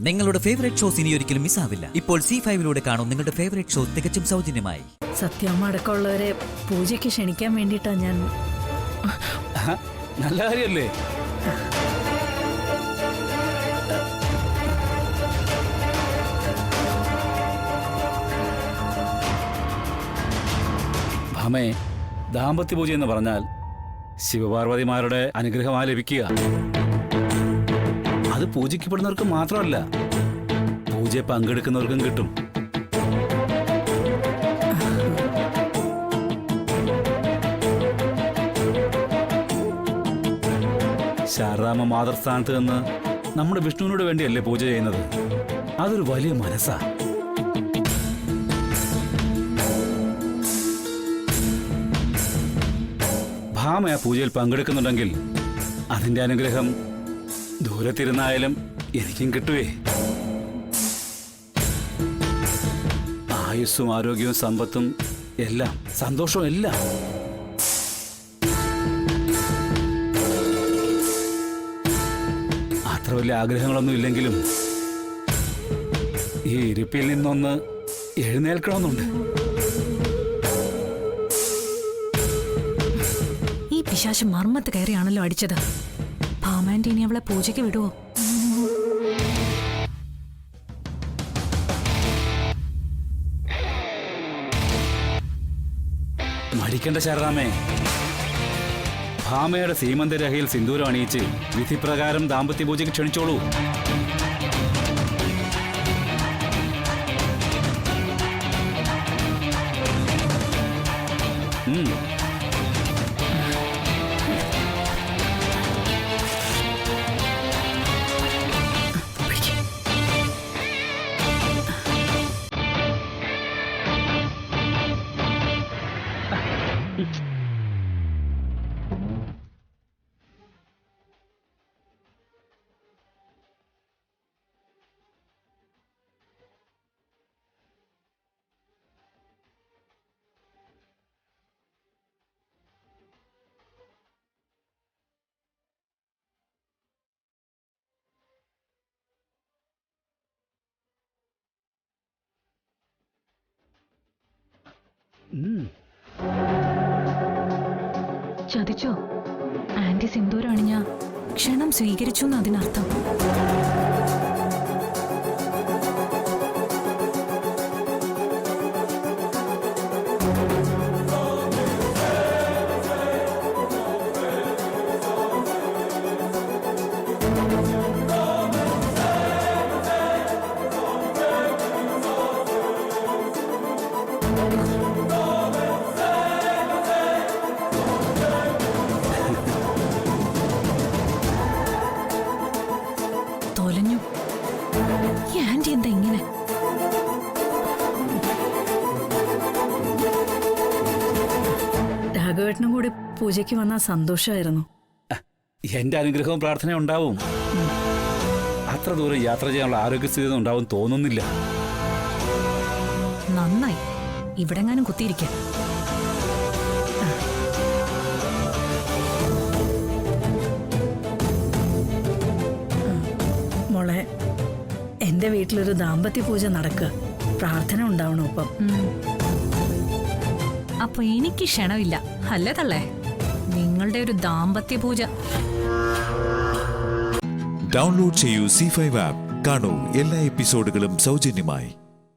നിങ്ങളുടെ favourite shows ഇനി ഒരിക്കലും മിസ്സാവില്ല. ഇപ്പോൾ C5 കാണും നിങ്ങളുടെ ഫേവറേറ്റ് ഷോ തികച്ചും സൗജന്യമായി. സത്യമ്മ അടക്കമുള്ളവരെ പൂജയ്ക്ക് ക്ഷണിക്കാൻ വേണ്ടിയിട്ടാ ഞാൻ. നല്ല കാര്യല്ലേ? ഭാമേ, ദാമ്പത്യ പൂജ എന്ന് പറഞ്ഞാൽ ശിവപാർവതിമാരുടെ അനുഗ്രഹമായി ലഭിക്കുക. അത് പൂജിക്കപ്പെടുന്നവർക്ക് മാത്രമല്ല, പൂജയെ പങ്കെടുക്കുന്നവർക്കും കിട്ടും. ശാരദാമ്മ മാതൃസ്ഥാനത്ത് നിന്ന് നമ്മുടെ വിഷ്ണുവിനോട് വേണ്ടിയല്ലേ പൂജ ചെയ്യുന്നത്? അതൊരു വലിയ മനസ്സാ. ഭാമ ആ പൂജയിൽ പങ്കെടുക്കുന്നുണ്ടെങ്കിൽ അതിന്റെ അനുഗ്രഹം ദൂരത്തിരുന്നായാലും എനിക്കും കിട്ടുവേ. ആയുസ്സും ആരോഗ്യവും സമ്പത്തും എല്ലാം, സന്തോഷവും എല്ലാം. അത്ര വലിയ ആഗ്രഹങ്ങളൊന്നും ഇല്ലെങ്കിലും ഈ ഇരിപ്പിൽ നിന്നൊന്ന് എഴുന്നേൽക്കണമെന്നുണ്ട്. ഈ പിശാച് മർമ്മത്ത് കയറിയാണല്ലോ അടിച്ചത്. ഭാമാൻ്റെ ഇനി അവളെ പൂജയ്ക്ക് വിടുവോ? മടിക്കേണ്ട ശാരദാമ്മേ. ഭാമയുടെ സീമന്തരഹയിൽ സിന്ദൂരം അണിയിച്ച് വിധിപ്രകാരം ദാമ്പത്യ പൂജയ്ക്ക് ക്ഷണിച്ചോളൂ. ചതിച്ചോ? ആന്റി സിന്ദൂരം അണിഞ്ഞ ക്ഷണം സ്വീകരിച്ചു എന്നതിനർത്ഥം. തൊലഞ്ഞു. ഈ ആന്റി എന്താ ഇങ്ങനെ? രാഘവേട്ടനും കൂടി പൂജയ്ക്ക് വന്നാൽ സന്തോഷമായിരുന്നു. എന്റെ അനുഗ്രഹവും പ്രാർത്ഥനയും ഉണ്ടാവും. അത്ര ദൂരം യാത്ര ചെയ്യാനുള്ള ആരോഗ്യസ്ഥിതി ഉണ്ടാവും തോന്നുന്നില്ല. നന്നായി, ഇവിടെങ്ങാനും കുത്തിയിരിക്കാം. മോളെ, എന്റെ വീട്ടിലൊരു ദാമ്പത്യ പൂജ നടക്കുക. പ്രാർത്ഥന ഉണ്ടാവണം ഒപ്പം. അപ്പൊ എനിക്ക് ക്ഷണമില്ല അല്ലേ തള്ളേ? നിങ്ങളുടെ ഒരു ദാമ്പത്യ പൂജ. ഡൗൺലോഡ് ചെയ്യൂ C5 ആപ്പ്. കാണൂ എല്ലാ എപ്പിസോഡുകളും സൗജന്യമായി.